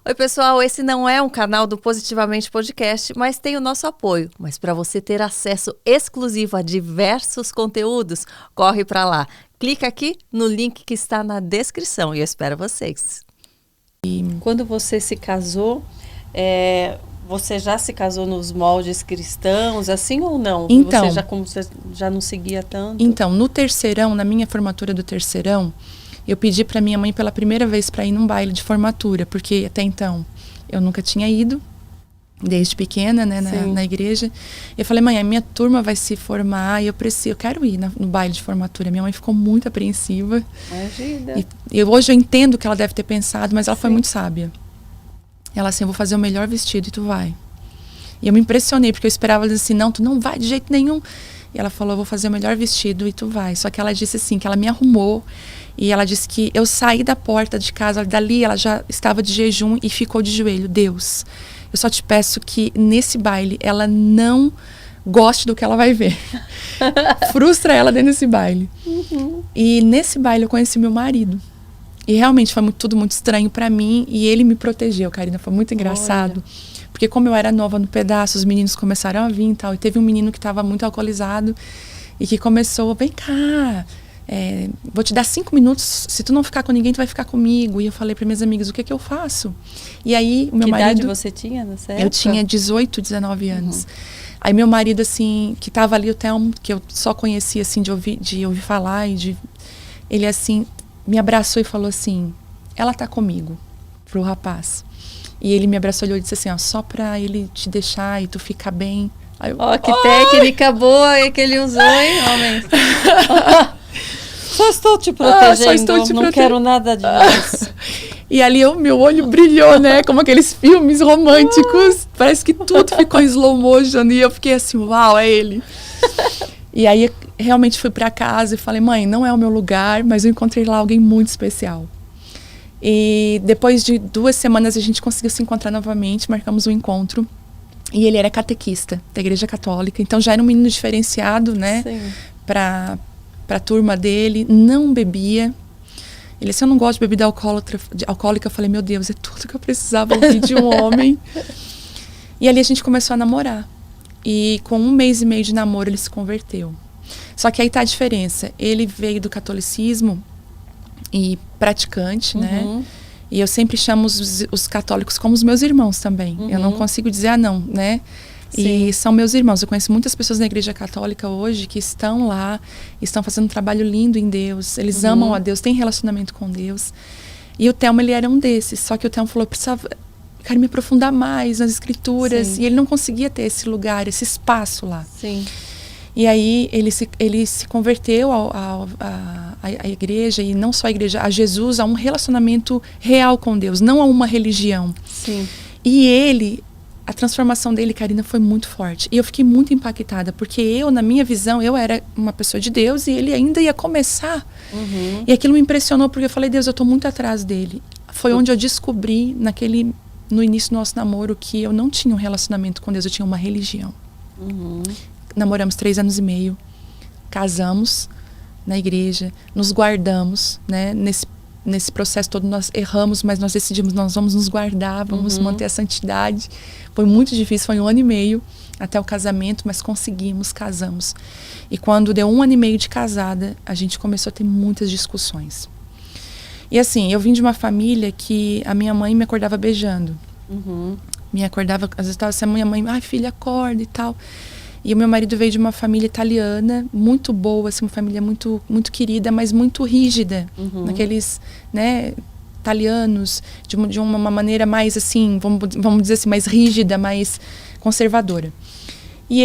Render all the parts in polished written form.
Oi, pessoal, esse não é um canal do Positivamente Podcast, mas tem o nosso apoio. Mas para você ter acesso exclusivo a diversos conteúdos, corre para lá. Clica aqui no link que está na descrição e eu espero vocês. Quando você se casou, você já se casou nos moldes cristãos, assim ou não? Então, Você já não seguia tanto? Então, no terceirão, na minha formatura do terceirão, eu pedi para minha mãe pela primeira vez para ir num baile de formatura, porque até então eu nunca tinha ido, desde pequena, né, na igreja. Eu falei, mãe, a minha turma vai se formar e eu quero ir no baile de formatura. Minha mãe ficou muito apreensiva. Imagina. Hoje eu entendo o que ela deve ter pensado, mas ela foi muito sábia. Ela assim, eu vou fazer o melhor vestido e tu vai. E eu me impressionei, porque eu esperava ela dizer assim, não, tu não vai de jeito nenhum. E ela falou, eu vou fazer o melhor vestido e tu vai. Só que ela disse assim, que ela me arrumou. E ela disse que eu saí da porta de casa, dali ela já estava de jejum e ficou de joelho. Deus, eu só te peço que nesse baile ela não goste do que ela vai ver. Frustra ela dentro desse baile. Uhum. E nesse baile eu conheci meu marido. E realmente foi tudo muito estranho para mim. E ele me protegeu, Karina. Foi muito engraçado. Olha. Porque como eu era nova no pedaço, os meninos começaram a vir e tal. E teve um menino que estava muito alcoolizado e que começou, vem cá, vou te dar 5 minutos, se tu não ficar com ninguém, tu vai ficar comigo. E eu falei para minhas amigas, o que é que eu faço? E aí, o meu marido... Que idade você tinha nessa época? Eu tinha 18, 19 anos. Aí meu marido, assim, que estava ali, o Telmo, que eu só conhecia, assim, de ouvir falar, ele, assim, me abraçou e falou assim, ela tá comigo, pro rapaz. E ele me abraçou e disse assim, ó, só pra ele te deixar e tu ficar bem. Ó, que técnica boa que ele usou, hein, homem? Só estou te protegendo, não quero nada demais. E ali meu olho brilhou, né? Como aqueles filmes românticos. Parece que tudo ficou em slow motion. E eu fiquei assim, uau, é ele. E aí, realmente fui pra casa e falei, mãe, não é o meu lugar, mas eu encontrei lá alguém muito especial. E depois de 2 semanas a gente conseguiu se encontrar novamente, marcamos um encontro. E ele era catequista da Igreja Católica, então já era um menino diferenciado, né? Sim. Pra turma dele, não bebia. Ele disse, eu não gosto de bebida alcoólica. Eu falei, meu Deus, é tudo que eu precisava ouvir de um homem. E ali a gente começou a namorar. E com 1 mês e meio de namoro ele se converteu. Só que aí tá a diferença. Ele veio do catolicismo e praticante, né? E eu sempre chamo os católicos como os meus irmãos também. Eu não consigo dizer, não, né? Sim. E são meus irmãos. Eu conheço muitas pessoas na Igreja Católica hoje que estão lá, estão fazendo um trabalho lindo em Deus. Eles amam a Deus, têm relacionamento com Deus. E o Telmo, ele era um desses. Só que o Telmo falou, eu precisava, quero me aprofundar mais nas Escrituras. Sim. E ele não conseguia ter esse lugar, esse espaço lá. Sim. E aí ele se converteu à igreja, e não só à igreja, a Jesus, a um relacionamento real com Deus, não a uma religião. Sim. E a transformação dele, Karina, foi muito forte. E eu fiquei muito impactada, porque na minha visão, eu era uma pessoa de Deus e ele ainda ia começar. E aquilo me impressionou, porque eu falei, Deus, eu estou muito atrás dele. Foi onde eu descobri, no início do nosso namoro, que eu não tinha um relacionamento com Deus, eu tinha uma religião. Namoramos 3 anos e meio, casamos na igreja, nos guardamos, né? Nesse processo todo nós erramos, mas nós decidimos, nós vamos nos guardar, vamos manter a santidade. Foi muito difícil, foi 1 ano e meio até o casamento, mas conseguimos, casamos. E quando deu 1 ano e meio de casada, a gente começou a ter muitas discussões. E assim, eu vim de uma família que a minha mãe me acordava beijando. Me acordava, às vezes estava assim, a minha mãe, ai filha, acorda e tal. E o meu marido veio de uma família italiana, muito boa, assim, uma família muito, muito querida, mas muito rígida. Naqueles, né, italianos, de uma maneira mais, assim, vamos dizer assim, mais rígida, mais conservadora. E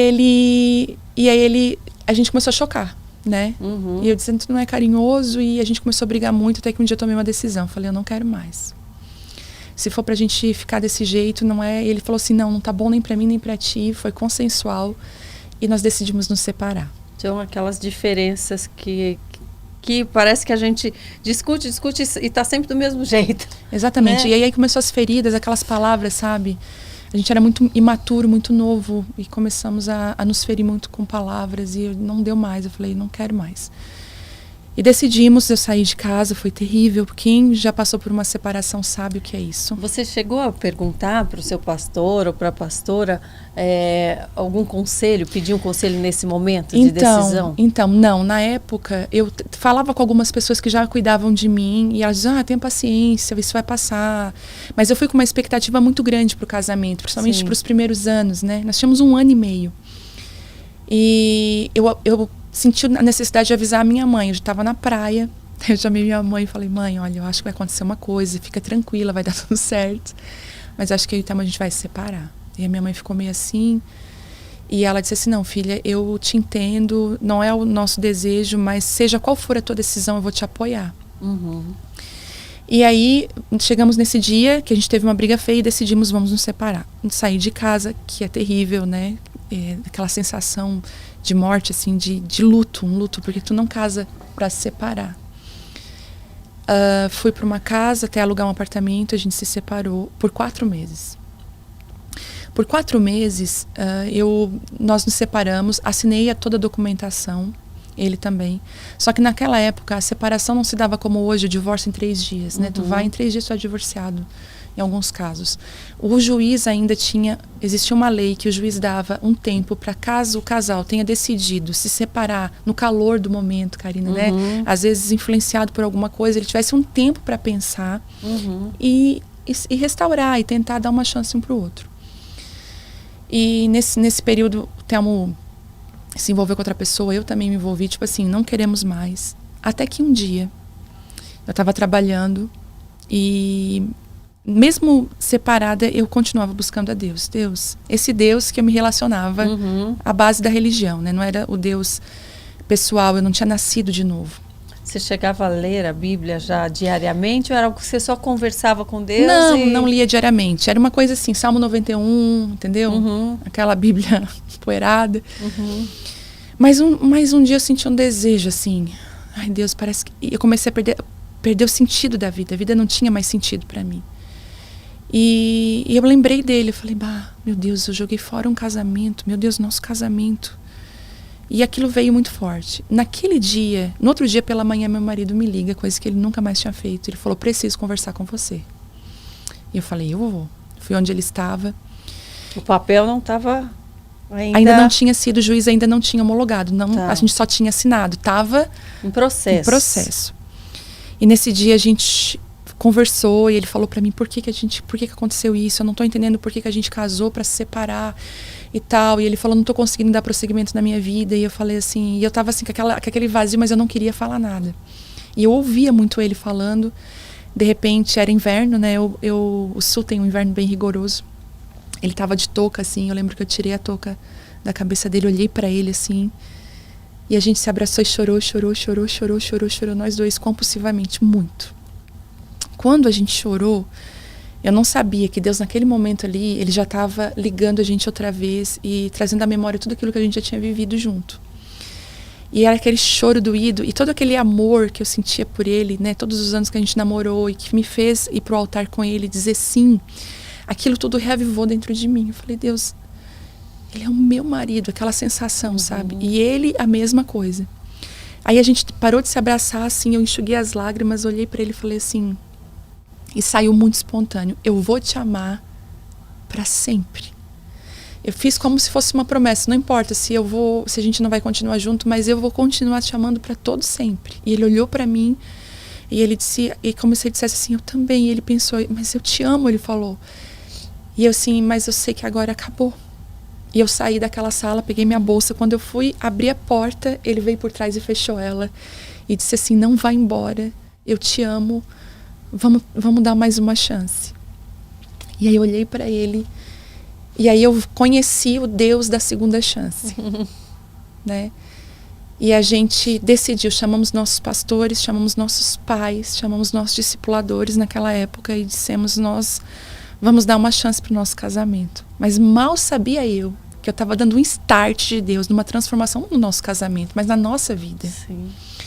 aí a gente começou a chocar, né? E eu disse, tu não é carinhoso, e a gente começou a brigar muito, até que um dia eu tomei uma decisão. Falei, eu não quero mais. Se for pra gente ficar desse jeito, não é... E ele falou assim, não tá bom nem pra mim, nem pra ti. Foi consensual. E nós decidimos nos separar. São aquelas diferenças que parece que a gente discute e tá sempre do mesmo jeito. Exatamente. Né? E aí começou as feridas, aquelas palavras, sabe? A gente era muito imaturo, muito novo. E começamos a nos ferir muito com palavras. E não deu mais. Eu falei, não quero mais. E decidimos, eu saí de casa, foi terrível. Quem já passou por uma separação sabe o que é isso. Você chegou a perguntar para o seu pastor ou para a pastora algum conselho, pedir um conselho nesse momento de decisão? Então, não. Na época, eu falava com algumas pessoas que já cuidavam de mim e elas diziam, tenha paciência, isso vai passar. Mas eu fui com uma expectativa muito grande para o casamento, principalmente para os primeiros anos, né? Nós tínhamos 1 ano e meio. E eu senti a necessidade de avisar a minha mãe. Eu já estava na praia, eu chamei minha mãe e falei, mãe, olha, eu acho que vai acontecer uma coisa, fica tranquila, vai dar tudo certo. Mas acho que então a gente vai se separar. E a minha mãe ficou meio assim, e ela disse assim, não, filha, eu te entendo, não é o nosso desejo, mas seja qual for a tua decisão, eu vou te apoiar. E aí, chegamos nesse dia, que a gente teve uma briga feia e decidimos, vamos nos separar. Sair de casa, que é terrível, né? Aquela sensação de morte, assim, de luto, um luto, porque tu não casa para se separar. Fui para uma casa até alugar um apartamento, a gente se separou por 4 meses. Por 4 meses, nós nos separamos, assinei toda a documentação, ele também. Só que naquela época, a separação não se dava como hoje, o divórcio em 3 dias, né? Tu vai em 3 dias, tu é divorciado. Em alguns casos. O juiz ainda existia uma lei que o juiz dava um tempo para caso o casal tenha decidido se separar no calor do momento, Karina, né? Às vezes influenciado por alguma coisa, ele tivesse um tempo para pensar e restaurar e tentar dar uma chance um para o outro. E nesse período, o Telmo se envolveu com outra pessoa, eu também me envolvi, tipo assim, não queremos mais. Até que um dia, eu estava trabalhando e mesmo separada, eu continuava buscando a Deus. Esse Deus que eu me relacionava à base da religião, né? Não era o Deus pessoal, eu não tinha nascido de novo. Você chegava a ler a Bíblia já diariamente ou era algo que você só conversava com Deus? Não lia diariamente. Era uma coisa assim, Salmo 91, entendeu? Aquela Bíblia poeirada. Mas um dia eu senti um desejo assim. Ai, Deus, parece que... Eu comecei a perder o sentido da vida. A vida não tinha mais sentido para mim. E eu lembrei dele, eu falei, meu Deus, eu joguei fora um casamento, meu Deus, nosso casamento. E aquilo veio muito forte. Naquele dia, no outro dia pela manhã, meu marido me liga, coisa que ele nunca mais tinha feito. Ele falou, preciso conversar com você. E eu falei, eu vou. Fui onde ele estava. O papel não estava ainda não tinha sido, o juiz ainda não tinha homologado. A gente só tinha assinado, estava em processo. E nesse dia a gente conversou e ele falou pra mim por que aconteceu isso, eu não tô entendendo por que a gente casou pra se separar e tal, e ele falou, não tô conseguindo dar prosseguimento na minha vida, e eu falei assim, e eu tava assim com aquele vazio, mas eu não queria falar nada, e eu ouvia muito ele falando. De repente era inverno, né, o sul tem um inverno bem rigoroso, ele tava de touca assim, eu lembro que eu tirei a touca da cabeça dele, olhei pra ele assim, e a gente se abraçou e chorou, nós dois compulsivamente, muito. Quando a gente chorou, eu não sabia que Deus naquele momento ali, ele já estava ligando a gente outra vez e trazendo à memória tudo aquilo que a gente já tinha vivido junto. E era aquele choro doído e todo aquele amor que eu sentia por ele, né, todos os anos que a gente namorou e que me fez ir pro altar com ele, dizer sim, aquilo tudo reavivou dentro de mim. Eu falei, Deus, ele é o meu marido, aquela sensação, sabe? E ele a mesma coisa. Aí a gente parou de se abraçar, assim, eu enxuguei as lágrimas, olhei para ele e falei assim, e saiu muito espontâneo, eu vou te amar para sempre. Eu fiz como se fosse uma promessa, não importa se a gente não vai continuar junto, mas eu vou continuar te amando para todo sempre. E ele olhou para mim e ele disse, e como se ele dissesse assim, eu também. E ele pensou, mas eu te amo, ele falou. E eu assim, mas eu sei que agora acabou. E eu saí daquela sala, peguei minha bolsa, quando eu fui abrir a porta, ele veio por trás e fechou ela e disse assim, não vai embora, eu te amo. Vamos dar mais uma chance. E aí eu olhei para ele e aí eu conheci o Deus da segunda chance, né? E a gente decidiu, chamamos nossos pastores, chamamos nossos pais, chamamos nossos discipuladores naquela época e dissemos, nós vamos dar uma chance para o nosso casamento. Mas mal sabia eu que eu estava dando um start de Deus numa transformação no nosso casamento, mas na nossa vida. Sim.